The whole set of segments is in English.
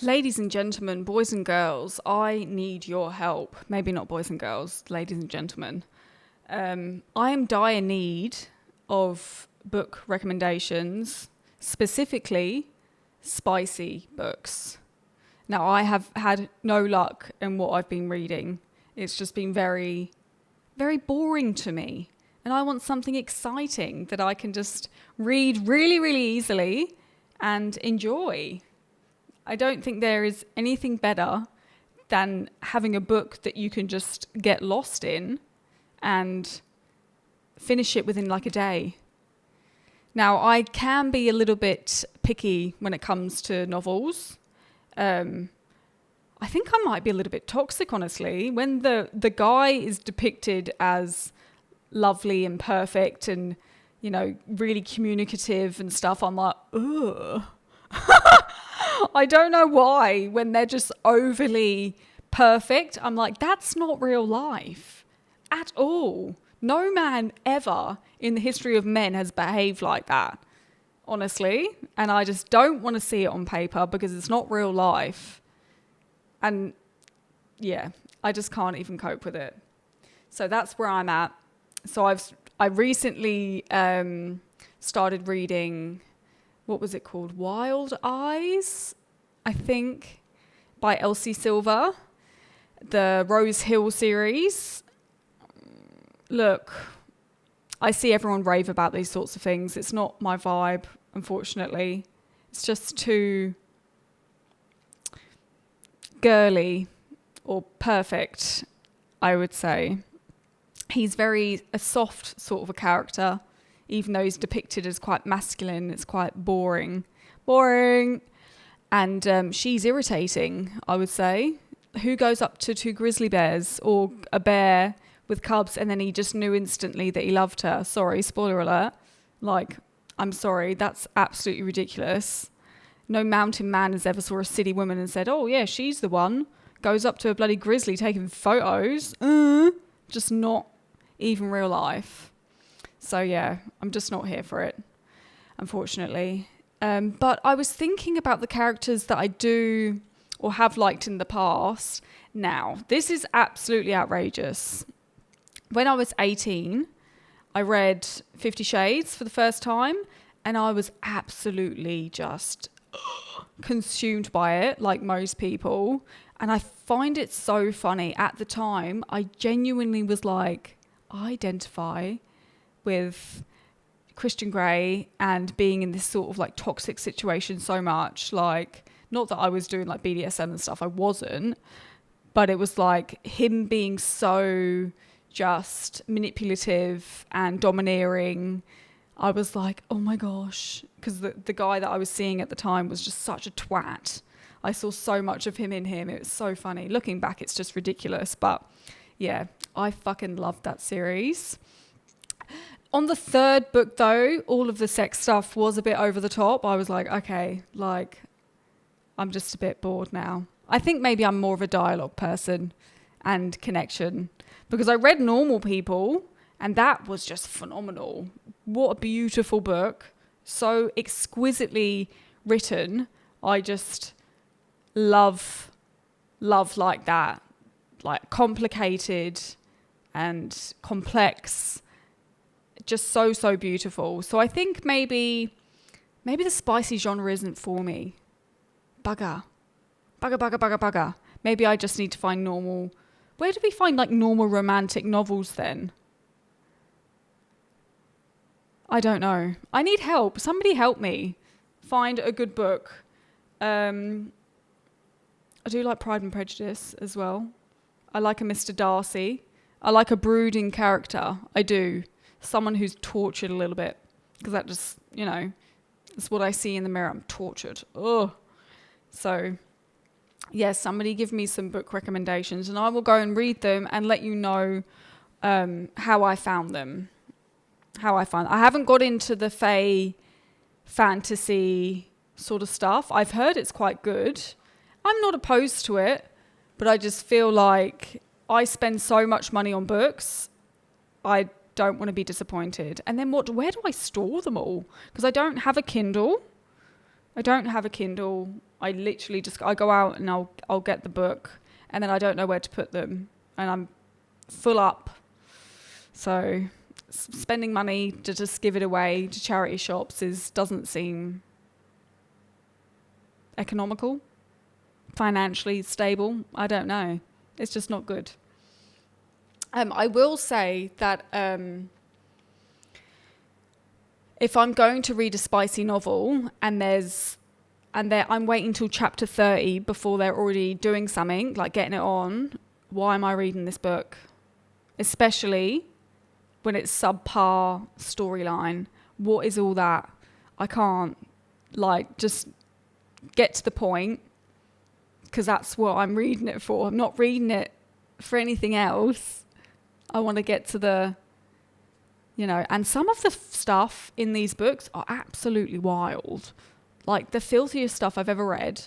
Ladies and gentlemen, boys and girls, I need your help. Maybe not boys and girls, ladies and gentlemen. I am dire need of book recommendations, specifically spicy books. Now, I have had no luck in what I've been reading. It's just been very, very boring to me. And I want something exciting that I can just read really, really easily and enjoy. I don't think there is anything better than having a book that you can just get lost in and finish it within like a day. Now, I can be a little bit picky when it comes to novels. I think I might be a little bit toxic, honestly. When the guy is depicted as lovely and perfect and, you know, really communicative and stuff, I'm like, ugh. I don't know why, when they're just overly perfect, I'm like, that's not real life at all. No man ever in the history of men has behaved like that, honestly. And I just don't want to see it on paper because it's not real life. And yeah, I just can't even cope with it. So that's where I'm at. So I recently started reading, what was it called? Wild Eyes, I think, by Elsie Silver, the Rose Hill series. Look, I see everyone rave about these sorts of things. It's not my vibe, unfortunately. It's just too girly or perfect, I would say. He's very a soft sort of a character, even though he's depicted as quite masculine. It's quite boring. And she's irritating, I would say. Who goes up to two grizzly bears or a bear with cubs and then he just knew instantly that he loved her? Sorry, spoiler alert. Like, I'm sorry, that's absolutely ridiculous. No mountain man has ever saw a city woman and said, oh yeah, she's the one. Goes up to a bloody grizzly taking photos. Just not even real life. So yeah, I'm just not here for it, unfortunately. But I was thinking about the characters that I do or have liked in the past. Now, this is absolutely outrageous. When I was 18, I read 50 Shades for the first time, and I was absolutely just consumed by it, like most people. And I find it so funny. At the time, I genuinely was like, I identify with Christian Grey and being in this sort of like toxic situation so much. Like, not that I was doing like BDSM and stuff, I wasn't, but it was like him being so just manipulative and domineering. I was like, oh my gosh, because the guy that I was seeing at the time was just such a twat. I saw so much of him in him. It was so funny. Looking back, it's just ridiculous. But yeah, I fucking loved that series. On the third book, though, all of the sex stuff was a bit over the top. I was like, okay, like, I'm just a bit bored now. I think maybe I'm more of a dialogue person and connection, because I read Normal People and that was just phenomenal. What a beautiful book. So exquisitely written. I just love like that. Like complicated and complex. Just so beautiful. So I think maybe the spicy genre isn't for me. Bugger. Maybe I just need to find normal. Where do we find like normal romantic novels then? I don't know. I need help. Somebody help me find a good book. I do like Pride and Prejudice as well. I like a Mr. Darcy. I like a brooding character. I do. Someone who's tortured a little bit. Because that just, you know, it's what I see in the mirror. I'm tortured. Ugh. So, yes, somebody give me some book recommendations and I will go and read them and let you know how I found them. I haven't got into the fae fantasy sort of stuff. I've heard it's quite good. I'm not opposed to it, but I just feel like I spend so much money on books. I don't want to be disappointed. And then where do I store them all? Because I don't have a Kindle. I literally just, I go out and I'll get the book, and then I don't know where to put them, and I'm full up. So spending money to just give it away to charity shops doesn't seem economical, financially stable. I don't know. It's just not good. I will say that if I'm going to read a spicy novel and I'm waiting till chapter 30 before they're already doing something, like getting it on, why am I reading this book? Especially when it's subpar storyline. What is all that? I can't, just get to the point, because that's what I'm reading it for. I'm not reading it for anything else. I want to get to the, and some of the stuff in these books are absolutely wild. Like the filthiest stuff I've ever read.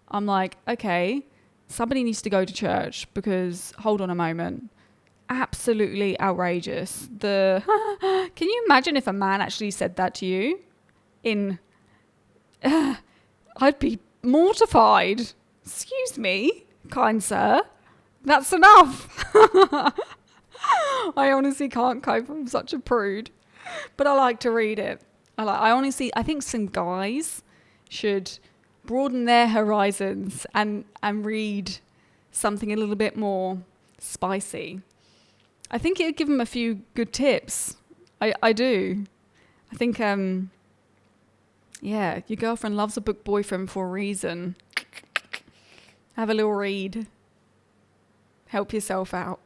I'm like, okay, somebody needs to go to church, because hold on a moment. Absolutely outrageous. Can you imagine if a man actually said that to you? I'd be mortified. Excuse me, kind sir. That's enough. I honestly can't cope. I'm such a prude. But I like to read it. I think some guys should broaden their horizons and read something a little bit more spicy. I think it would give them a few good tips. I do. I think, your girlfriend loves a book boyfriend for a reason. Have a little read. Help yourself out.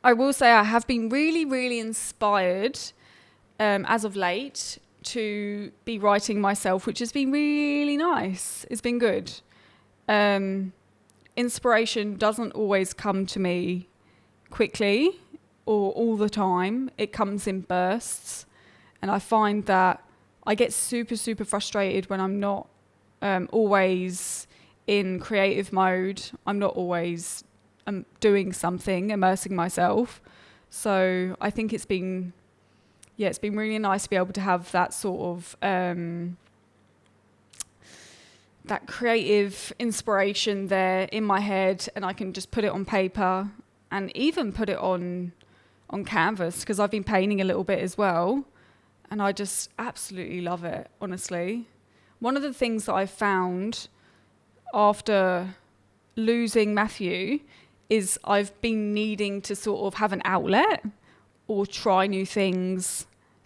I will say I have been really, really inspired as of late to be writing myself, which has been really nice. It's been good. Inspiration doesn't always come to me quickly or all the time. It comes in bursts. And I find that I get super, super frustrated when I'm not always in creative mode. I'm not always doing something, immersing myself. So I think it's been really nice to be able to have that sort of that creative inspiration there in my head, and I can just put it on paper and even put it on canvas, because I've been painting a little bit as well, and I just absolutely love it, honestly. One of the things that I've found after losing Matthew is I've been needing to sort of have an outlet or try new things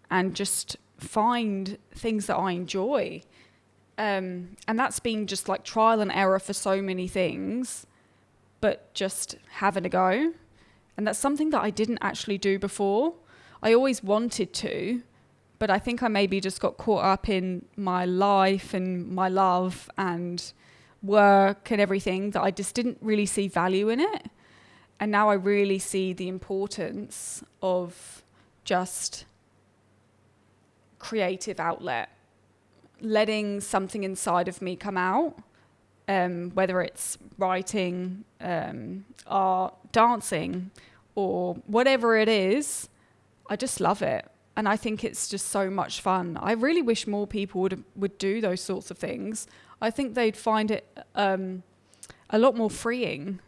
and just find things that I enjoy. And that's been just like trial and error for so many things, but just having a go. And that's something that I didn't actually do before. I always wanted to, but I think I maybe just got caught up in my life and my love and work and everything that I just didn't really see value in it. And now I really see the importance of just creative outlet, letting something inside of me come out, whether it's writing, art, dancing, or whatever it is. I just love it. And I think it's just so much fun. I really wish more people would do those sorts of things. I think they'd find it a lot more freeing.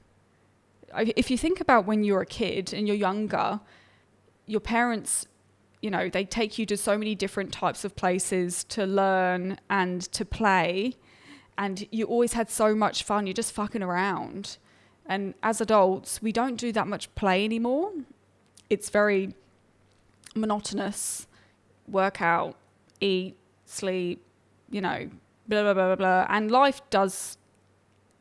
If you think about when you're a kid and you're younger, your parents, they take you to so many different types of places to learn and to play. And you always had so much fun. You're just fucking around. And as adults, we don't do that much play anymore. It's very monotonous. Work out, eat, sleep, blah, blah, blah, blah, blah. And life does,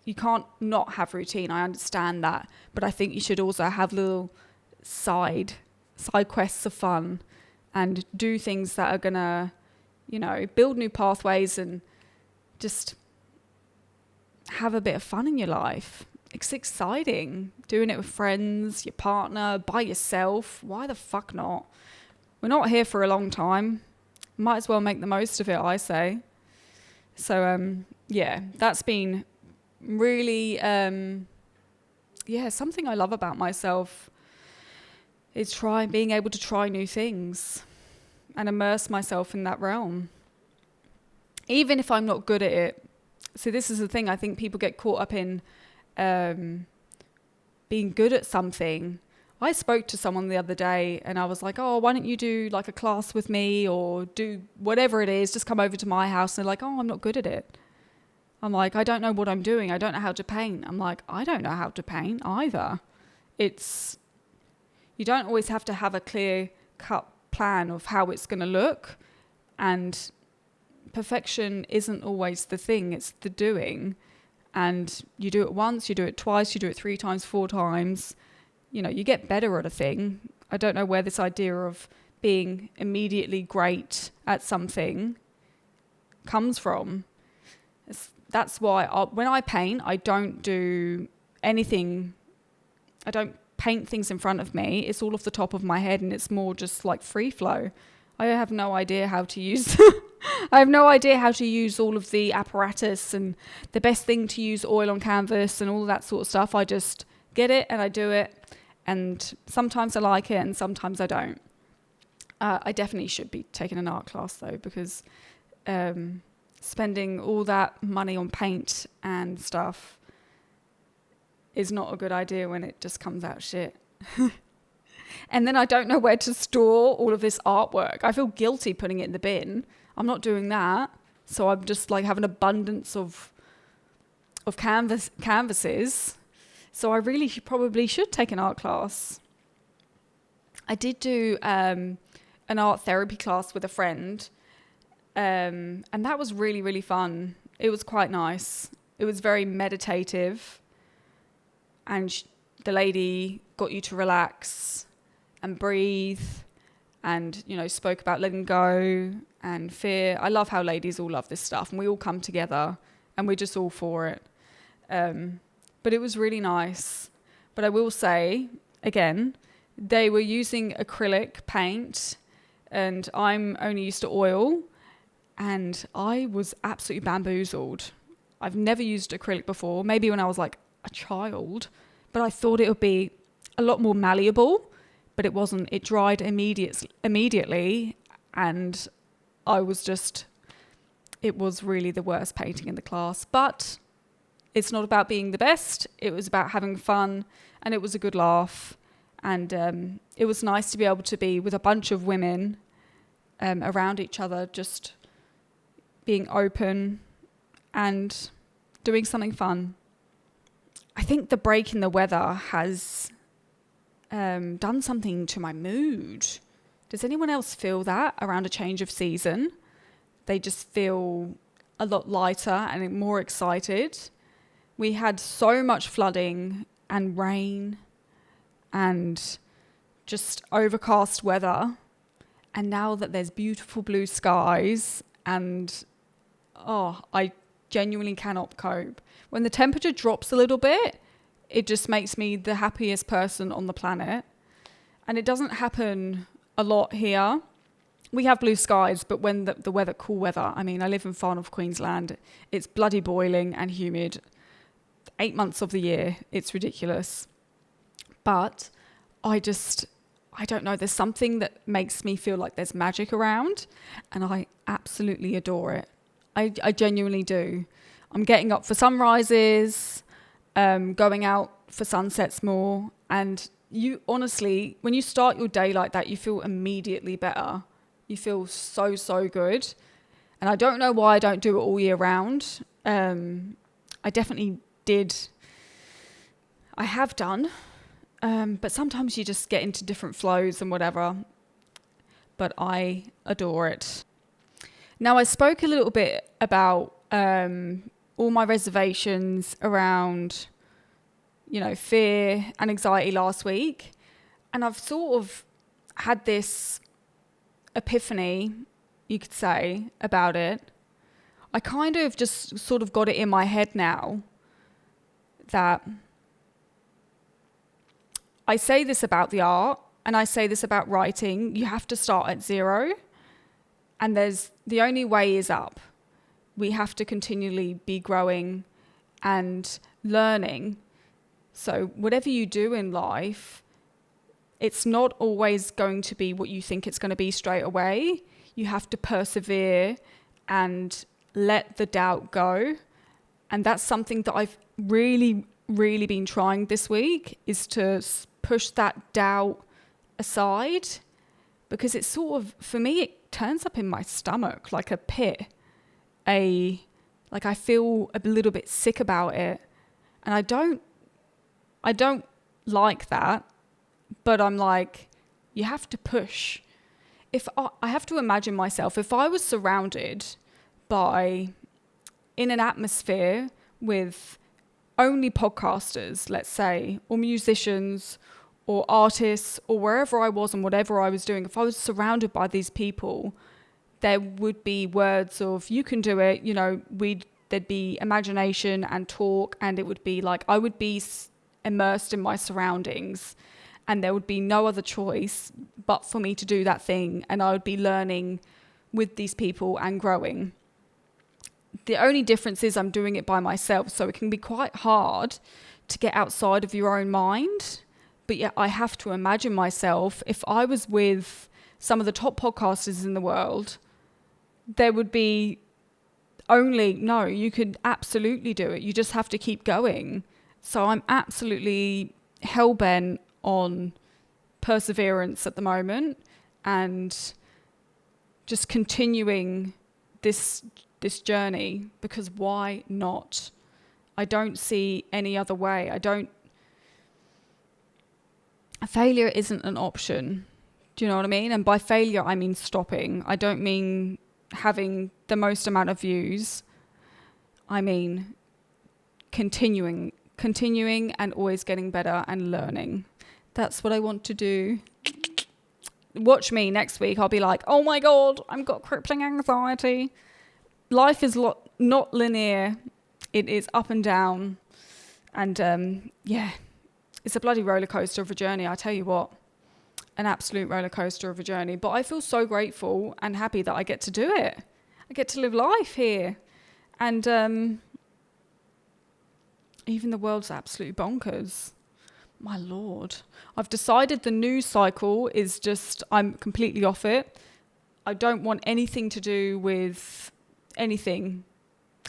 you can't not have routine. I understand that. But I think you should also have little side quests of fun and do things that are going to, build new pathways and just have a bit of fun in your life. It's exciting. Doing it with friends, your partner, by yourself. Why the fuck not? We're not here for a long time. Might as well make the most of it, I say. So, that's been really, something I love about myself is being able to try new things and immerse myself in that realm. even if I'm not good at it. So this is the thing, I think people get caught up in being good at something. I spoke to someone the other day and I was like, oh, why don't you do like a class with me or do whatever it is, just come over to my house. And they're like, oh, I'm not good at it. I'm like, I don't know what I'm doing. I don't know how to paint. I'm like, I don't know how to paint either. You don't always have to have a clear cut plan of how it's going to look. And perfection isn't always the thing, it's the doing. And you do it once, you do it twice, you do it 3 times, 4 times. You know, you get better at a thing. I don't know where this idea of being immediately great at something comes from. That's why when I paint, I don't do anything. I don't paint things in front of me. It's all off the top of my head and it's more just like free flow. I have no idea how to use I have no idea how to use all of the apparatus and the best thing to use oil on canvas and all of that sort of stuff. I just get it and I do it. And sometimes I like it and sometimes I don't. I definitely should be taking an art class though, because spending all that money on paint and stuff is not a good idea when it just comes out shit. And then I don't know where to store all of this artwork. I feel guilty putting it in the bin. I'm not doing that. So I'm just like have an abundance of canvases. So I really probably should take an art class. I did do an art therapy class with a friend. And that was really, really fun. It was quite nice. It was very meditative. And the lady got you to relax and breathe and, you know, spoke about letting go and fear. I love how ladies all love this stuff and we all come together and we're just all for it. But it was really nice. But I will say, again, they were using acrylic paint and I'm only used to oil and I was absolutely bamboozled. I've never used acrylic before, maybe when I was like a child, but I thought it would be a lot more malleable, but it wasn't. It dried immediately and I was just, it was really the worst painting in the class. But it's not about being the best. It was about having fun and it was a good laugh. And it was nice to be able to be with a bunch of women around each other, just being open and doing something fun. I think the break in the weather has done something to my mood. Does anyone else feel that around a change of season? They just feel a lot lighter and more excited. We had so much flooding and rain and just overcast weather. And now that there's beautiful blue skies and I genuinely cannot cope. When the temperature drops a little bit, it just makes me the happiest person on the planet. And it doesn't happen a lot here. We have blue skies, but when the weather, cool weather, I mean, I live in far north Queensland. It's bloody boiling and humid 8 months of the year. It's ridiculous. But I don't know, there's something that makes me feel like there's magic around and I absolutely adore it. I genuinely do. I'm getting up for sunrises, going out for sunsets more. And you honestly, when you start your day like that, you feel immediately better. You feel so, so good. And I don't know why I don't do it all year round. I definitely did. I have done. But sometimes you just get into different flows and whatever. But I adore it. Now, I spoke a little bit about all my reservations around, you know, fear and anxiety last week. And I've sort of had this epiphany, you could say, about it. I kind of just sort of got it in my head now that I say this about the art and I say this about writing. You have to start at zero. And the only way is up. We have to continually be growing and learning. So whatever you do in life, it's not always going to be what you think it's going to be straight away. You have to persevere and let the doubt go. And that's something that I've really, really been trying this week, is to push that doubt aside, because it's sort of, for me, it turns up in my stomach like a pit. Like I feel a little bit sick about it. And I don't like that, but I'm like, you have to push. If I have to imagine myself, if I was surrounded in an atmosphere with only podcasters, let's say, or musicians or artists, or wherever I was and whatever I was doing, if I was surrounded by these people, there would be words of, you can do it, there'd be imagination and talk, and it would be like I would be immersed in my surroundings, and there would be no other choice but for me to do that thing, and I would be learning with these people and growing. The only difference is I'm doing it by myself, so it can be quite hard to get outside of your own mind. But yeah, I have to imagine myself, if I was with some of the top podcasters in the world, there would be no, you could absolutely do it. You just have to keep going. So I'm absolutely hell-bent on perseverance at the moment, and just continuing this journey, because why not? I don't see any other way. Failure isn't an option. Do you know what I mean? And by failure, I mean stopping. I don't mean having the most amount of views. I mean continuing and always getting better and learning. That's what I want to do. Watch me next week. I'll be like, oh my God, I've got crippling anxiety. Life is not linear. It is up and down. And it's a bloody roller coaster of a journey, I tell you what. An absolute roller coaster of a journey. But I feel so grateful and happy that I get to do it. I get to live life here. And even the world's absolutely bonkers. My Lord. I've decided the news cycle is just, I'm completely off it. I don't want anything to do with anything.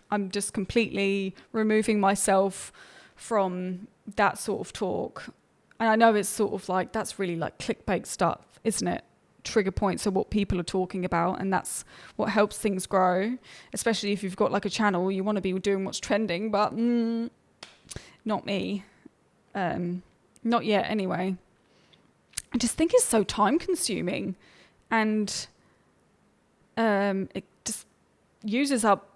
I'm just completely removing myself from that sort of talk. And I know it's sort of like, that's really like clickbait stuff, isn't it? Trigger points are what people are talking about, and that's what helps things grow. Especially if you've got like a channel, you want to be doing what's trending, but not me. Not yet anyway. I just think it's so time consuming, and it just uses up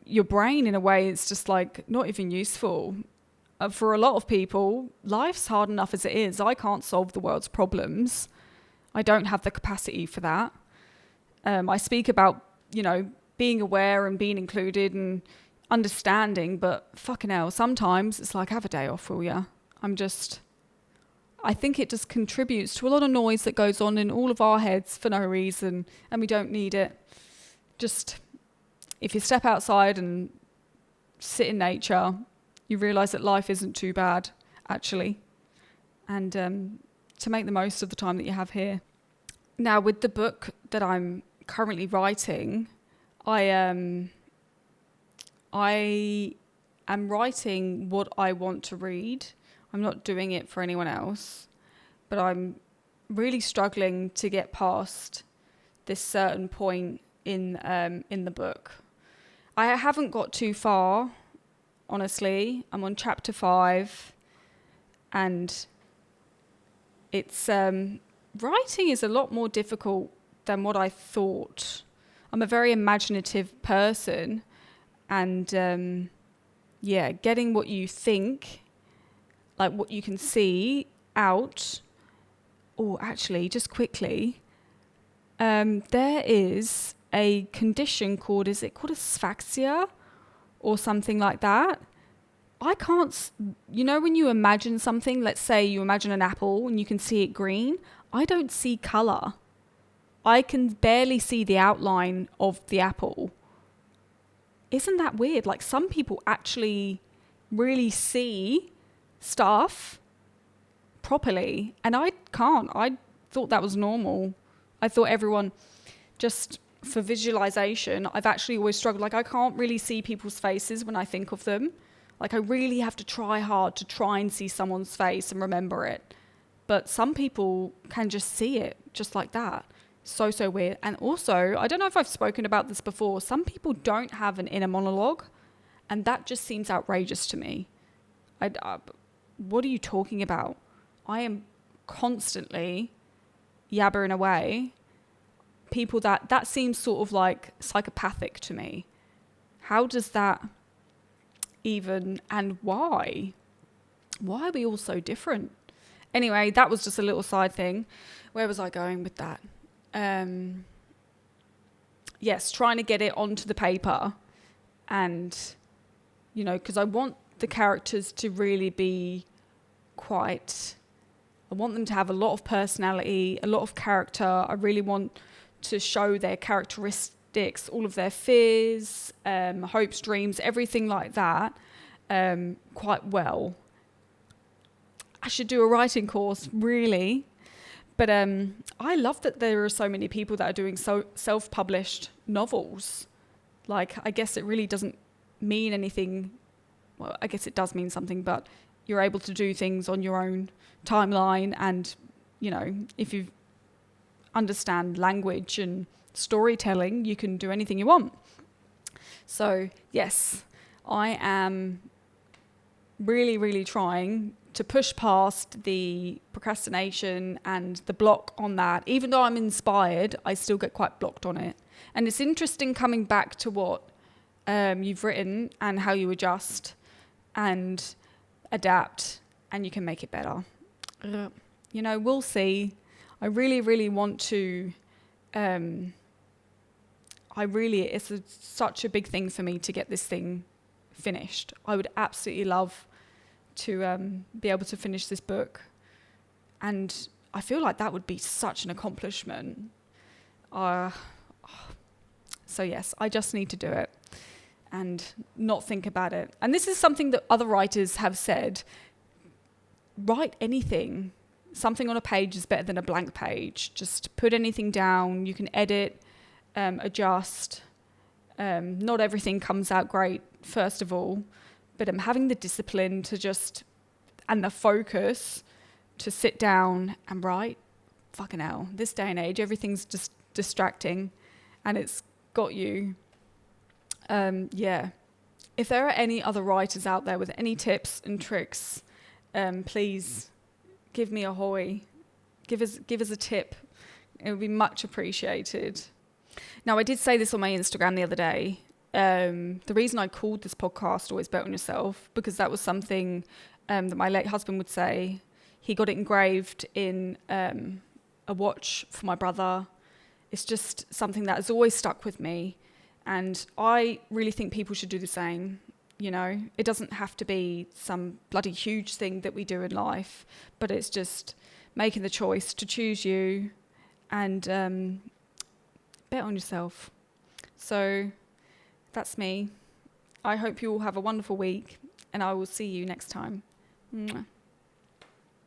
your brain in a way it's just like not even useful. For a lot of people, life's hard enough as it is. I can't solve the world's problems. I don't have the capacity for that. I speak about, being aware and being included and understanding, but fucking hell, sometimes it's like, have a day off, will ya? I think it just contributes to a lot of noise that goes on in all of our heads for no reason, and we don't need it. Just, if you step outside and sit in nature, you realise that life isn't too bad, actually. And to make the most of the time that you have here. Now, with the book that I'm currently writing, I am writing what I want to read. I'm not doing it for anyone else. But I'm really struggling to get past this certain point in the book. I haven't got too far, honestly. I'm on chapter 5, and it's writing is a lot more difficult than what I thought. I'm a very imaginative person, and getting what you think, like what you can see out. Oh, actually, just quickly, there is a condition called, is it called asphyxia or something like that? I can't, when you imagine something, let's say you imagine an apple and you can see it green, I don't see colour. I can barely see the outline of the apple. Isn't that weird? Like, some people actually really see stuff properly, and I can't. I thought that was normal. I thought everyone just for visualization, I've actually always struggled. Like, I can't really see people's faces when I think of them. Like, I really have to try hard to try and see someone's face and remember it. But some people can just see it just like that. So weird. And also, I don't know if I've spoken about this before, some people don't have an inner monologue, and that just seems outrageous to me. What are you talking about? I am constantly yabbering away. People that seems sort of like psychopathic to me. How does that even, and why? Why are we all so different? Anyway, that was just a little side thing. Where was I going with that? Yes, trying to get it onto the paper, and, you know, because I want the characters to really be I want them to have a lot of personality, a lot of character. I really want to show their characteristics, all of their fears, hopes, dreams, everything like that, quite well. I should do a writing course, really. But I love that there are so many people that are doing so self-published novels. Like, I guess it really doesn't mean anything. Well, I guess it does mean something, but you're able to do things on your own timeline. And, you know, if you understand language and storytelling, you can do anything you want. So, yes, I am really, really trying to push past the procrastination and the block on that. Even though I'm inspired, I still get quite blocked on it. And it's interesting coming back to what you've written and how you adjust and adapt, and you can make it better. You know, we'll see. I really, really want to... it's such a big thing for me to get this thing finished. I would absolutely love to be able to finish this book, and I feel like that would be such an accomplishment. So yes, I just need to do it and not think about it. And this is something that other writers have said. Write anything. Something on a page is better than a blank page. Just put anything down. You can edit, adjust. Not everything comes out great, first of all. But having the discipline to just, and the focus to sit down and write, fucking hell, this day and age, everything's just distracting, and it's got you. If there are any other writers out there with any tips and tricks, please give me a hoy. Give us a tip. It would be much appreciated. Now, I did say this on my Instagram the other day. The reason I called this podcast Always Bet On Yourself, because that was something that my late husband would say. He got it engraved in a watch for my brother. It's just something that has always stuck with me, and I really think people should do the same. You know, it doesn't have to be some bloody huge thing that we do in life, but it's just making the choice to choose you and bet on yourself. So that's me. I hope you all have a wonderful week, and I will see you next time. Mwah.